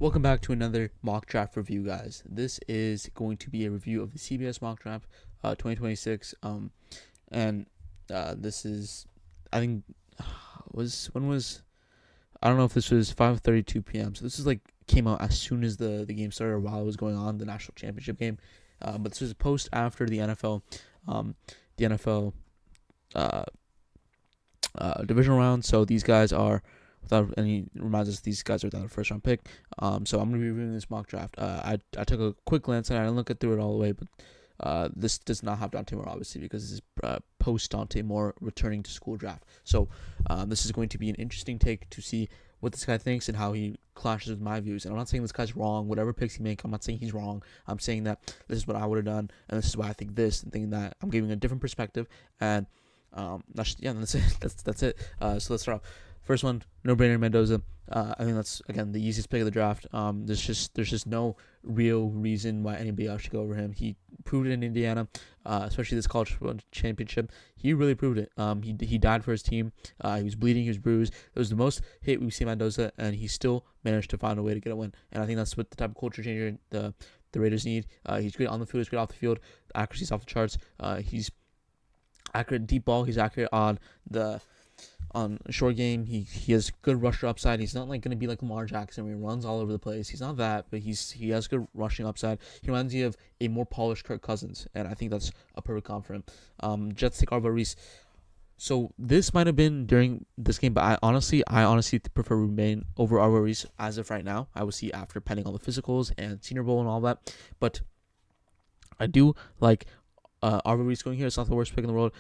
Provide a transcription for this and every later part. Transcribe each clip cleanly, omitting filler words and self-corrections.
Welcome back to another mock draft review, guys. This is going to be a review of the CBS mock draft 2026. And this is, I think, I don't know if this was 5:32 p.m. So this is came out as soon as the game started, or while it was going on, the national championship game. But this was a post after the NFL, the NFL uh, divisional round. So these guys are reminds us these guys are without a first round pick. So I'm gonna be reviewing this mock draft. I took a quick glance and I didn't look through it all the way, but this does not have Dante Moore, obviously, because this is post Dante Moore returning to school draft. So this is going to be an interesting take to see what this guy thinks and how he clashes with my views. And I'm not saying this guy's wrong. Whatever picks he makes, I'm not saying he's wrong. I'm saying that this is what I would have done, and this is why I think this, and thinking that I'm giving a different perspective. And that's it. That's it. So let's start off. First one, no-brainer, Mendoza. I think that's, again, the easiest pick of the draft. There's just no real reason why anybody else should go over him. He proved it in Indiana, especially this college championship. He really proved it. He died for his team. He was bleeding. He was bruised. It was the most hit we've seen Mendoza, and he still managed to find a way to get a win. And I think that's what the type of culture changer the Raiders need. He's great on the field. He's great off the field. The accuracy's off the charts. He's accurate deep ball. He's accurate on a short game. He has good rusher upside. He's not going to be like Lamar Jackson where he runs all over the place. He's not that, but he has good rushing upside. He reminds me of a more polished Kirk Cousins, and I think that's a perfect comp for him. Jets take Arvo Reese. So this might have been during this game, but I honestly prefer Rumain over Arvo Reese as of right now. I will see after pending all the physicals and Senior Bowl and all that, but I do like Arvo Reese going here. It's not the worst pick in the world.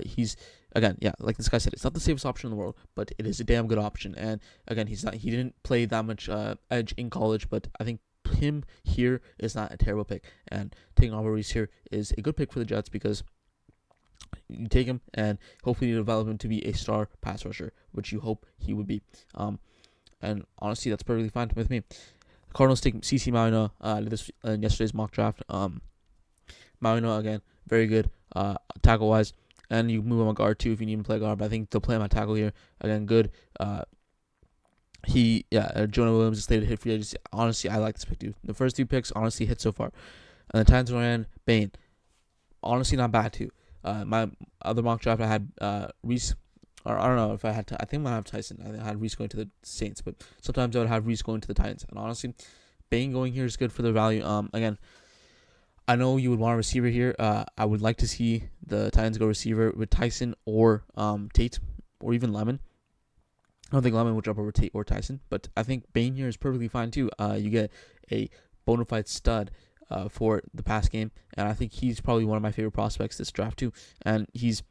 He's, again, yeah, like this guy said, it's not the safest option in the world, but it is a damn good option. And again, he didn't play that much edge in college, but I think him here is not a terrible pick. And taking Arvo Reese here is a good pick for the Jets because you take him and hopefully you develop him to be a star pass rusher, which you hope he would be. And honestly, that's perfectly fine with me. The Cardinals take CC Maino. Did this in yesterday's mock draft. Maino, again, very good tackle wise, and you move him on guard too if you need him to play guard. But I think they'll play him on tackle here. Again, good. Jonah Williams is slated to hit free agency. Honestly, I like this pick too. The first two picks honestly hit so far, and the Titans ran Bain. Honestly, not bad too. My other mock draft I had Reese. Or I don't know if I had. I think I might have Tyson. I had Reese going to the Saints, but sometimes I would have Reese going to the Titans. And honestly, Bain going here is good for the value. Again, I know you would want a receiver here. I would like to see the Titans go receiver with Tyson or Tate or even Lemon. I don't think Lemon would jump over Tate or Tyson, but I think Bain here is perfectly fine too. You get a bona fide stud for the pass game, and I think he's probably one of my favorite prospects this draft too. And he's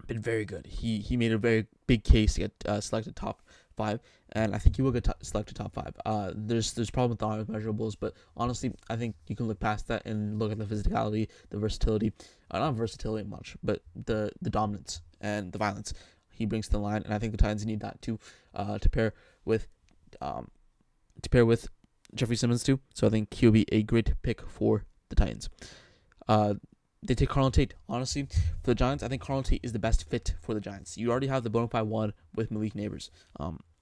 been very good. He made a very big case to get selected top 5, and I think he will get selected top 5. There's problem with the arm measurables, but honestly, I think you can look past that and look at the physicality, the versatility, not versatility much, but the dominance and the violence he brings to the line, and I think the Titans need that too, to pair with Jeffrey Simmons too. So I think he'll be a great pick for the Titans. They take Carlton Tate. Honestly, for the Giants, I think Carlton Tate is the best fit for the Giants. You already have the bona fide one with Malik Neighbors.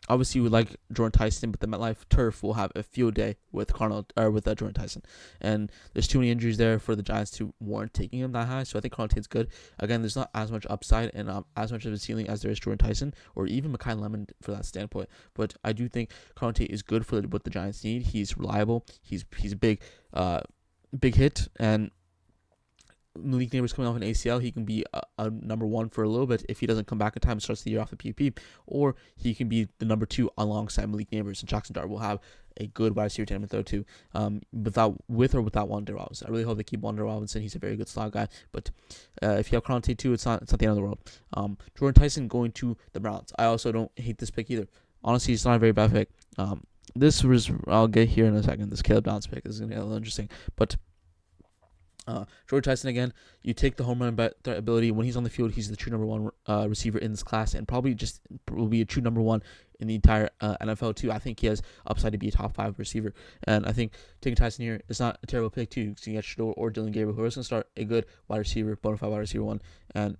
Obviously, you would like Jordan Tyson, but the MetLife turf will have a field day with Jordan Tyson, and there's too many injuries there for the Giants to warrant taking him that high. So I think Carlton Tate's good. Again, there's not as much upside and as much of a ceiling as there is Jordan Tyson or even Mekhi Lemon for that standpoint. But I do think Carlton Tate is good for what the Giants need. He's reliable. He's a big hit, and Malik Neighbors coming off an ACL, he can be a number 1 for a little bit if he doesn't come back in time and starts the year off the PUP, or he can be the number 2 alongside Malik Neighbors. And Jackson Dart will have a good wide receiver tandem throw too, with or without Wander Robinson. I really hope they keep Wander Robinson. He's a very good slot guy, but if you have Carlton Tate too, it's not the end of the world. Jordan Tyson going to the Browns. I also don't hate this pick either. Honestly, it's not a very bad pick. I'll get here in a second. This Caleb Downs pick is going to get a little interesting, but Jordan Tyson, again, you take the home run ability. When he's on the field, he's the true number 1 receiver in this class, and probably just will be a true number 1 in the entire NFL too. I think he has upside to be a top 5 receiver, and I think taking Tyson here is not a terrible pick too. You can get Shador or Dylan Gabriel, who is going to start a good wide receiver, bona fide wide receiver 1, and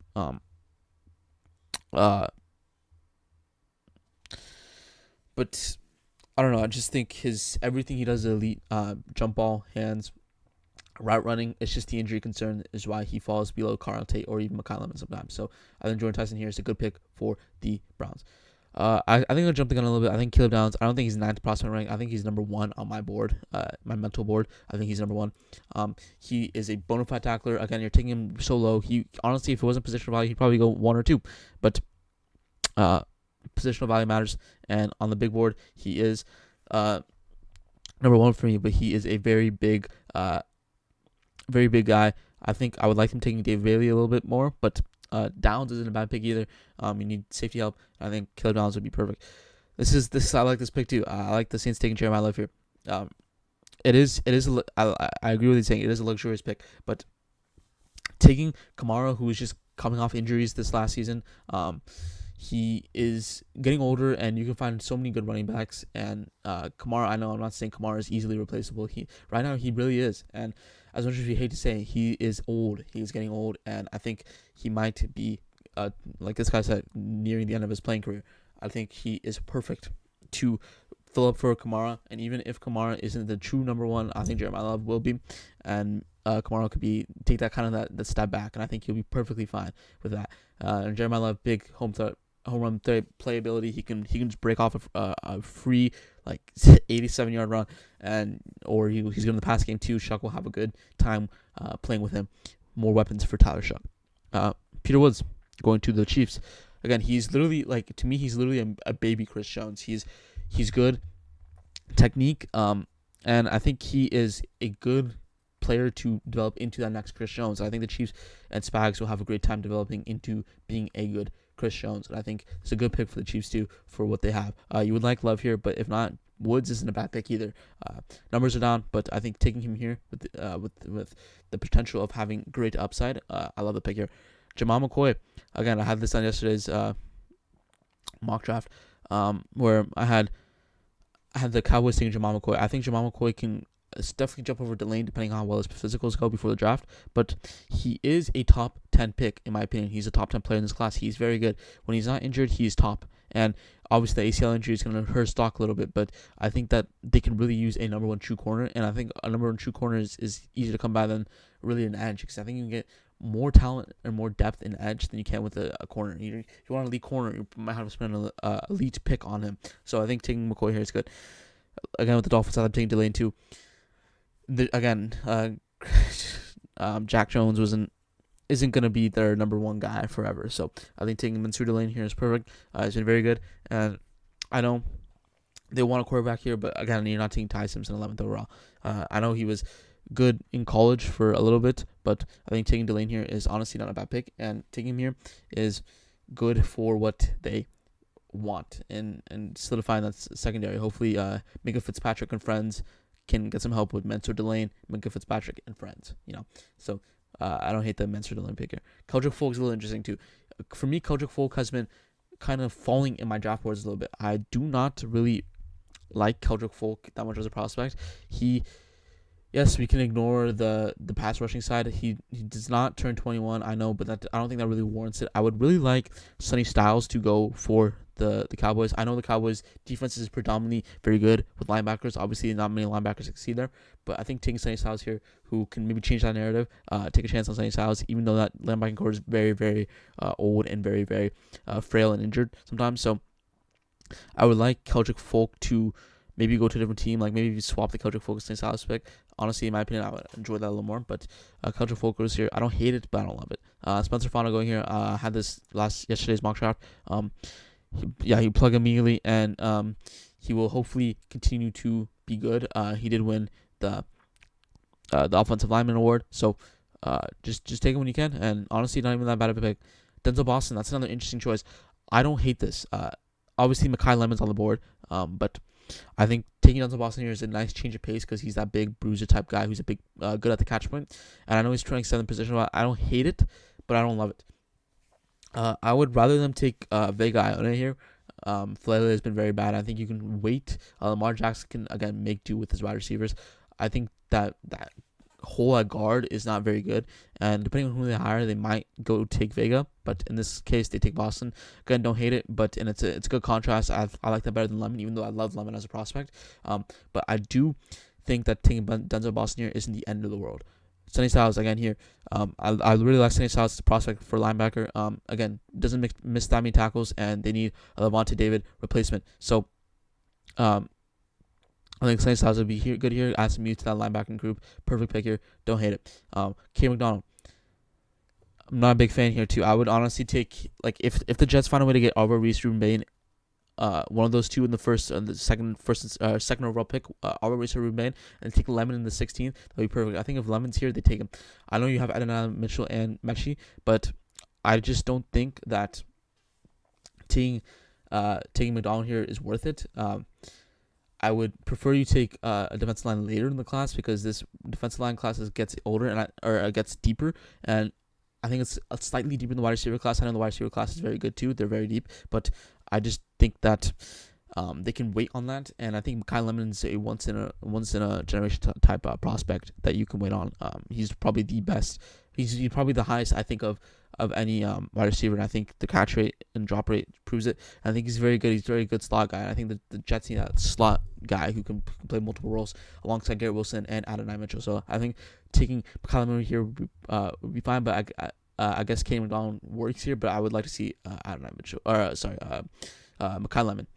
but I don't know. I just think everything he does is elite. Jump ball, hands, route running. It's just the injury concern is why he falls below Carl Tate or even Mekhi Lemon sometimes. So I think Jordan Tyson here is a good pick for the Browns. I think I'll jump the gun a little bit. I think Caleb Downs, I don't think he's ninth prospect rank. I think he's number one on my board, my mental board. I think he's number one. He is a bona fide tackler. Again, you're taking him so low. He honestly, if it wasn't positional value, he'd probably go 1 or 2. But positional value matters. And on the big board, he is number 1 for me. But he is a very big guy. I think I would like him taking Dave Bailey a little bit more, but Downs isn't a bad pick either. You need safety help. I think Caleb Downs would be perfect. I like this pick too. I like the Saints taking Jeremiah Love here. It is. I agree with you saying it is a luxurious pick, but taking Kamara, who is just coming off injuries this last season, he is getting older, and you can find so many good running backs. And Kamara, I know I'm not saying Kamara is easily replaceable. Right now he really is, and as much as we hate to say, he is old. He's getting old, and I think he might be, like this guy said, nearing the end of his playing career. I think he is perfect to fill up for Kamara, and even if Kamara isn't the true number 1, I think Jeremiah Love will be, and Kamara could take that kind of that step back, and I think he'll be perfectly fine with that. And Jeremiah Love, big home run playability. He can just break off a free 87-yard run, or he's going to the pass game too. Shuck will have a good time playing with him. More weapons for Tyler Shuck. Peter Woods going to the Chiefs. Again, he's literally to me, he's literally a baby Chris Jones. He's good technique, and I think he is a good player to develop into that next Chris Jones. I think the Chiefs and Spags will have a great time developing into being a good Chris Jones, and I think it's a good pick for the Chiefs too for what they have. You would like Love here, but if not, Woods isn't a bad pick either. Numbers are down, but I think taking him here with the potential of having great upside, I love the pick here. Jamal McCoy, again, I had this on yesterday's mock draft, where I had the Cowboys taking Jamal McCoy. I think Jamal McCoy can definitely jump over Delane depending on how well his physicals go before the draft, but he is a top 10 pick in my opinion. He's a top 10 player in this class. He's very good. When he's not injured, he's top, and obviously the ACL injury is going to hurt his stock a little bit, but I think that they can really use a number 1 true corner, and I think a number 1 true corner is easier to come by than really an edge, because I think you can get more talent and more depth in edge than you can with a corner. If you want an elite corner, you might have to spend an elite pick on him. So I think taking McCoy here is good. Again, with the Dolphins, I'm taking Delane too. Jack Jones isn't going to be their number 1 guy forever. So I think taking Mansour Delane here is perfect. He's been very good. And I know they want a quarterback here, but again, you're not taking Ty Simpson 11th overall. I know he was good in college for a little bit, but I think taking Delane here is honestly not a bad pick. And taking him here is good for what they want and solidifying that secondary. Hopefully, Minka Fitzpatrick and friends can get some help with Mansour Delane, Minka Fitzpatrick, and friends. So I don't hate the Mansour Delane pick here. Keldrick Folk is a little interesting too. For me, Keldrick Folk has been kind of falling in my draft boards a little bit. I do not really like Keldrick Folk that much as a prospect. Yes, we can ignore the pass rushing side. He does not turn 21, I know, but I don't think that really warrants it. I would really like Sonny Styles to go for the Cowboys. I know the Cowboys defense is predominantly very good with linebackers. Obviously, not many linebackers succeed there, but I think taking Sonny Styles here, who can maybe change that narrative, take a chance on Sonny Styles, even though that linebacking core is very, very old and very, very frail and injured sometimes. So I would like Keldrick Folk to maybe go to a different team, like maybe swap the Keldrick Folk and Sonny Styles pick. Honestly, in my opinion, I would enjoy that a little more, but Keldrick Folk goes here. I don't hate it, but I don't love it. Spencer Fano going here. Had this yesterday's mock draft. He plug immediately, and he will hopefully continue to be good. He did win the offensive lineman award, so just take it when you can. And honestly, not even that bad of a pick. Denzel Boston, that's another interesting choice. I don't hate this. Obviously, Mekhi Lemon's on the board, but I think taking Denzel Boston here is a nice change of pace because he's that big bruiser type guy who's a big good at the catch point. And I know he's 27th position. I don't hate it, but I don't love it. I would rather them take Vega Iona here. Flele has been very bad. I think you can wait. Lamar Jackson can again make do with his wide receivers. I think that hole at guard is not very good, and depending on who they hire, they might go take Vega, but in this case, they take Boston. Again, don't hate it, and it's a good contrast. I like that better than Lemon, even though I love Lemon as a prospect. But I do think that taking Denzel Boston here isn't the end of the world. Sonny Styles again here. I really like Sonny Styles as a prospect for linebacker. Again, doesn't miss that many tackles, and they need a Levante David replacement. So, I think Sonny Styles would be good here. Add some youth to that linebacking group. Perfect pick here. Don't hate it. K. McDonald. I'm not a big fan here too. I would honestly take, like, if the Jets find a way to get Arbor Reese, Ruben Bain, one of those two in the second overall pick, Arbor Reese or Ruben Bain, and take Lemon in the 16th, that'd be perfect. I think if Lemon's here, they take him. I know you have Adonai Mitchell and Mechie, but I just don't think that taking McDonald here is worth it. I would prefer you take a defensive line later in the class, because this defensive line class gets older or gets deeper, and I think it's slightly deeper in the wide receiver class. I know the wide receiver class is very good too; they're very deep, but I just think that they can wait on that, and I think Kyle Lemon's a once in a generation type prospect that you can wait on. He's probably the best. He's probably the highest, I think, of any wide receiver, and I think the catch rate and drop rate proves it. I think he's very good. He's a very good slot guy, and I think the Jets need that slot guy who can play multiple roles alongside Garrett Wilson and Adonai Mitchell. So I think taking Kyle Lemon here would be fine, but I guess Kenny McDonald works here, but I would like to see Adonai Mitchell, Kyle Lemon.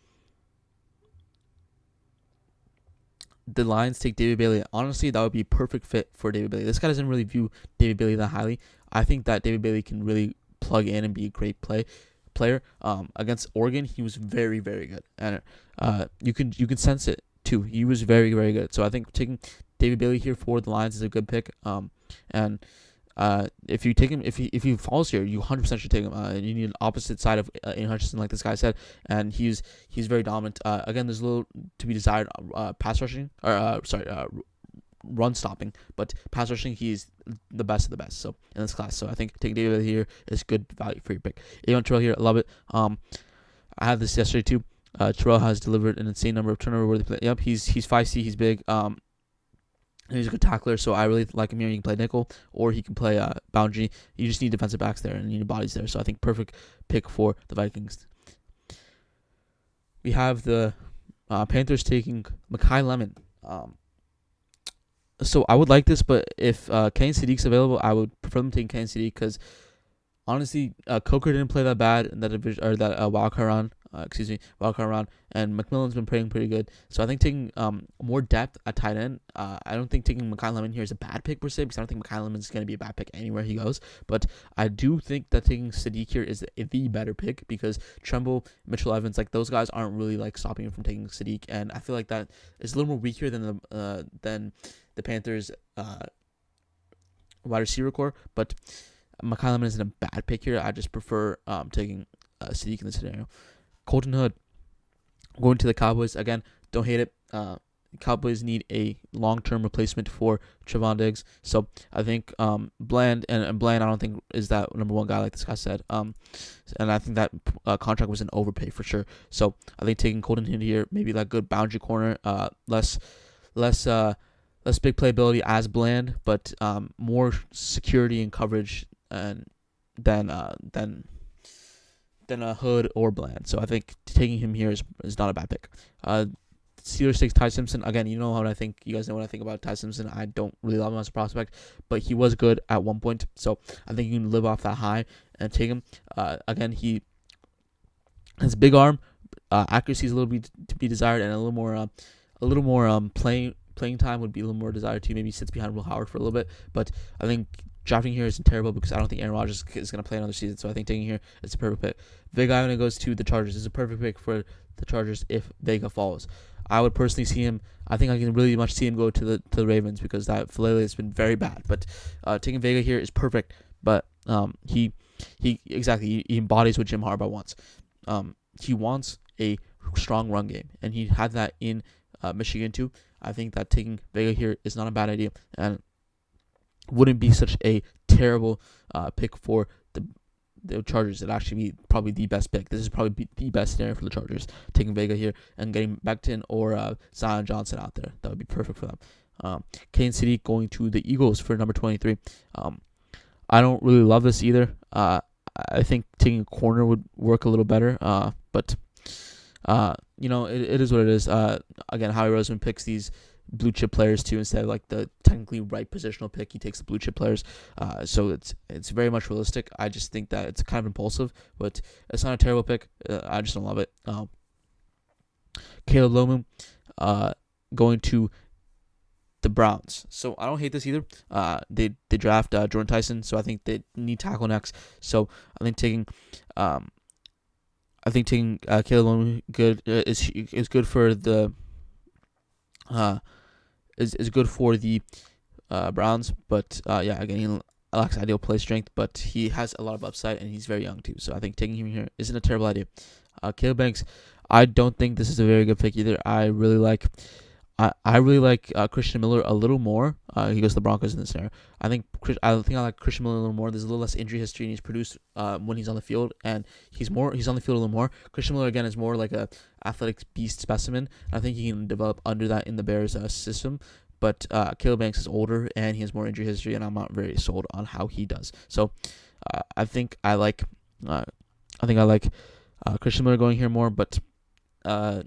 The Lions take David Bailey. Honestly, that would be a perfect fit for David Bailey. This guy doesn't really view David Bailey that highly. I think that David Bailey can really plug in and be a great player. Against Oregon, he was very, very good, and you can sense it too. He was very, very good. So I think taking David Bailey here for the Lions is a good pick. And if you take him, if he falls here, you 100% should take him. You need an opposite side of Aiden Hutchinson, like this guy said, and he's very dominant. Again, there's a little to be desired pass rushing, or run stopping, but pass rushing, he's the best of the best. So in this class, so I think taking David here is good value for your pick. Avon Terrell here, I love it. I had this yesterday too. Terrell has delivered an insane number of turnover-worthy plays. Yep, he's feisty, he's big. He's a good tackler, so I really like him here. He can play nickel, or he can play boundary. You just need defensive backs there, and you need bodies there. So I think perfect pick for the Vikings. We have the Panthers taking Mekhi Lemon. So I would like this, but if Kenny Sadiq's available, I would prefer them taking Kenny Sadiq, because honestly, Coker didn't play that bad in that division, or that wildcard round. And McMillan's been playing pretty good. So I think taking more depth at tight end. I don't think taking Mekhi Lemon here is a bad pick per se, because I don't think Mekhi Lemon is going to be a bad pick anywhere he goes. But I do think that taking Sadiq here is the better pick, because Tremble, Mitchell Evans, like those guys aren't really like stopping him from taking Sadiq, and I feel like that is a little more weaker than the Panthers wide receiver core. But Mekhi Lemon isn't a bad pick here. I just prefer taking Sadiq in this scenario. Colton Hood going to the Cowboys. Again, don't hate it. Cowboys need a long-term replacement for Trevon Diggs. So I think Bland, and Bland I don't think is that number one guy like this guy said. And I think that contract was an overpay for sure. So I think taking Colton Hood here, maybe like good boundary corner, less big playability as Bland, but more security and coverage than a Hood or Bland. So I think taking him here is not a bad pick. Steelers takes Ty Simpson. Again, you know what I think. You guys know what I think about Ty Simpson. I don't really love him as a prospect, but he was good at one point. So I think you can live off that high and take him. Again, he has big arm. Accuracy is a little bit to be desired, and a little more playing time would be a little more desired too. Maybe sits behind Will Howard for a little bit, but I think drafting here isn't terrible, because I don't think Aaron Rodgers is going to play another season. So I think taking here is a perfect pick. Vega Ivan goes to the Chargers. Is a perfect pick for the Chargers if Vega falls. I would personally see him. I think I can really much see him go to the Ravens, because that Falele has been very bad. But taking Vega here is perfect. But he embodies what Jim Harbaugh wants. He wants a strong run game, and he had that in Michigan too. I think that taking Vega here is not a bad idea, and wouldn't be such a terrible pick for the Chargers. It'd actually be probably the best pick. This is probably the best scenario for the Chargers, taking Vega here and getting Becton or Zion Johnson out there. That would be perfect for them. Kansas City going to the Eagles for number 23. I don't really love this either. I think taking a corner would work a little better. But it is what it is. Again, Howie Roseman picks these blue chip players too instead of like the technically right positional pick. He takes the blue chip players. So it's very much realistic. I just think that it's kind of impulsive, but it's not a terrible pick. I just don't love it. Caleb Lomu, going to the Browns. So I don't hate this either. They draft Jordan Tyson, so I think they need tackle next. So I think taking Caleb Lomu is good for the is good for the Browns. But again, he lacks ideal play strength, but he has a lot of upside and he's very young too. So I think taking him here isn't a terrible idea. Caleb Banks, I don't think this is a very good pick either. I really like Christian Miller a little more. He goes to the Broncos in this scenario. I think I like Christian Miller a little more. There's a little less injury history, and he's produced when he's on the field, and he's on the field a little more. Christian Miller again is more like a athletic beast specimen. I think he can develop under that in the Bears system. But Caleb Banks is older and he has more injury history, and I'm not very sold on how he does. So I think I like Christian Miller going here more, but I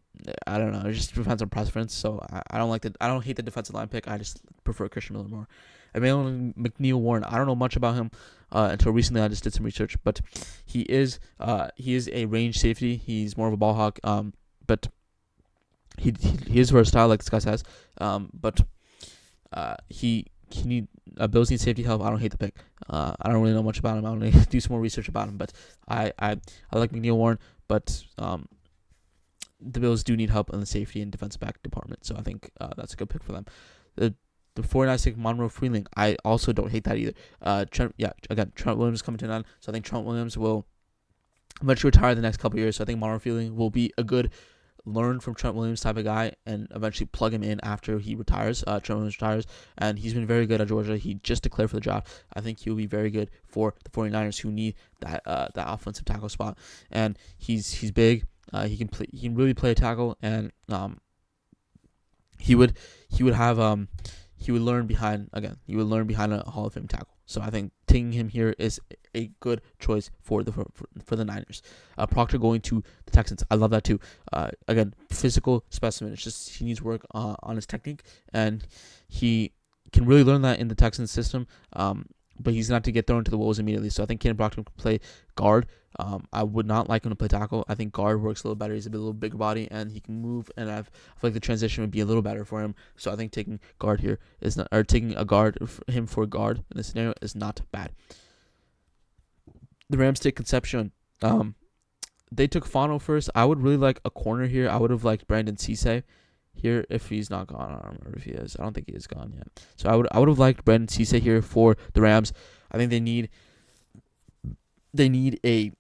don't know. It just depends on preference. So I don't hate the defensive line pick. I just prefer Christian Miller more. McNeil Warren. I don't know much about him until recently. I just did some research, but he is a range safety. He's more of a ball hawk. But he is versatile, like this guy says. But Bills need safety help. I don't hate the pick. I don't really know much about him. I want to do some more research about him. But I like McNeil Warren. But the Bills do need help in the safety and defensive back department. So I think that's a good pick for them. The 49ers take Monroe Freeling. I also don't hate that either. Trent Williams is coming to an end. So I think Trent Williams will eventually retire the next couple of years. So I think Monroe Freeling will be a good learn from Trent Williams type of guy and eventually plug him in after he retires. Trent Williams retires, and he's been very good at Georgia. He just declared for the job. I think he'll be very good for the 49ers, who need that offensive tackle spot. And he's big. He can really play a tackle, and he would learn behind a Hall of Fame tackle. So I think taking him here is a good choice for the Niners. Proctor going to the Texans. I love that too. Again, physical specimen. It's just he needs work on his technique, and he can really learn that in the Texans system. But he's not to get thrown to the wolves immediately. So I think Kenan Proctor can play guard. I would not like him to play tackle. I think guard works a little better. He's a little bigger body, and he can move. And I feel like the transition would be a little better for him. So I think taking guard here is not, or taking a guard him for guard in this scenario is not bad. The Rams take Concepcion. They took Fano first. I would really like a corner here. I would have liked Brandon Cisse here if he's not gone. I don't remember if he is. I don't think he is gone yet. So I would have liked Brandon Cisse here for the Rams. I think they need a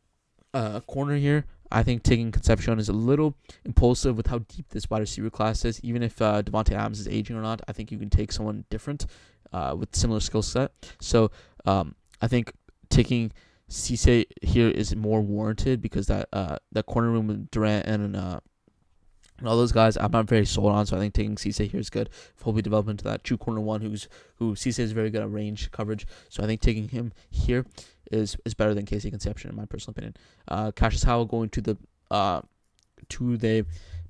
corner here. I think taking Concepcion is a little impulsive with how deep this wide receiver class is. Even if Devontae Adams is aging or not, I think you can take someone different with similar skill set. So I think taking Cisse here is more warranted because that corner room with Durant and all those guys I'm not very sold on. So I think taking Cisse here is good. Hopefully develop into that true corner one who Cisse is very good at range coverage. So I think taking him here is better than Casey Concepcion in my personal opinion. Cassius Howell going to the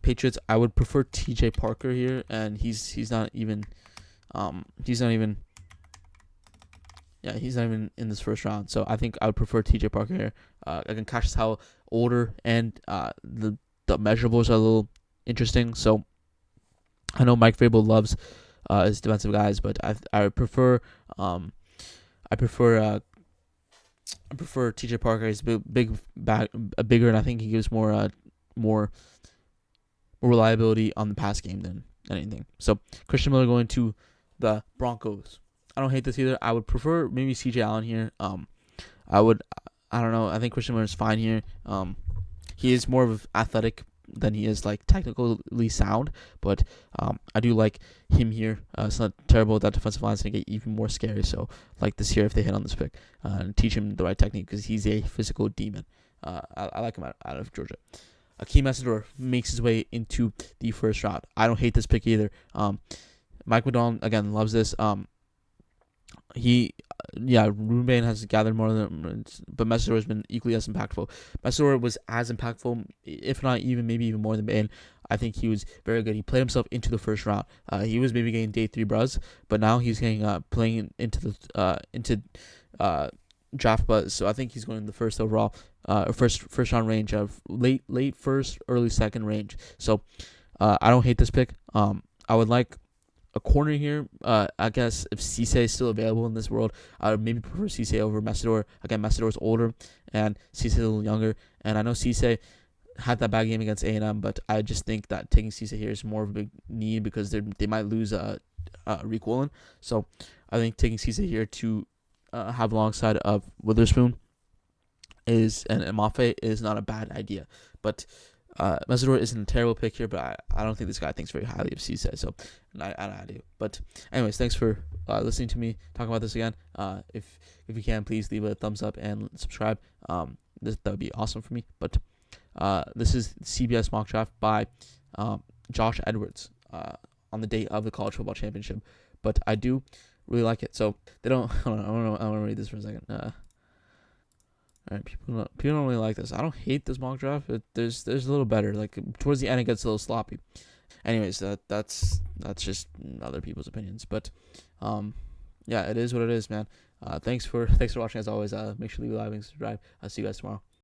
Patriots. I would prefer T.J. Parker here, and he's not even in this first round. So I think I would prefer T.J. Parker here. Again, Cassius Howell older, and the measurables are a little interesting. So I know Mike Vrabel loves his defensive guys, but I prefer T.J. Parker. He's bigger, and I think he gives more reliability on the pass game than anything. So Christian Miller going to the Broncos. I don't hate this either. I would prefer maybe C.J. Allen here. I don't know. I think Christian Miller is fine here. He is more of athletic than he is like technically sound, but I do like him here. It's not terrible. That defensive line is going to get even more scary. So like this here if they hit on this pick and teach him the right technique because he's a physical demon. I like him out of Georgia. Akeem Messidor makes his way into the first round. I don't hate this pick either. Mike McDonald again loves this. Ruben Bain has gathered more than, but Messidor has been equally as impactful. Messidor was as impactful, if not maybe even more than Bain. I think he was very good. He played himself into the first round. He was maybe getting day 3 buzz, but now he's getting playing into the draft buzz. So I think he's going in the first overall, first round range of late first, early second range. So I don't hate this pick. I would like a corner here. I guess if Cisse is still available in this world, I would maybe prefer Cisse over Messidor. Again, Messidor is older and Cisse a little younger. And I know Cisse had that bad game against A&M, but I just think that taking Cisse here is more of a big need because they might lose Rick Woolen. So I think taking Cisse here to have alongside of Witherspoon and Mafe is not a bad idea. But Messidor isn't a terrible pick here, but I don't think this guy thinks very highly of Cisse, so I do. But anyways, thanks for listening to me talk about this again. If you can, please leave a thumbs up and subscribe. That would be awesome for me. But this is CBS Mock Draft by Josh Edwards on the day of the College Football Championship. But I do really like it. So they don't. I want to read this for a second. All right, people don't really like this. I don't hate this mock draft. There's a little better. Like towards the end, it gets a little sloppy. Anyways, that's just other people's opinions. But yeah, it is what it is, man. Thanks for watching as always. Make sure to leave a like and subscribe. I'll see you guys tomorrow.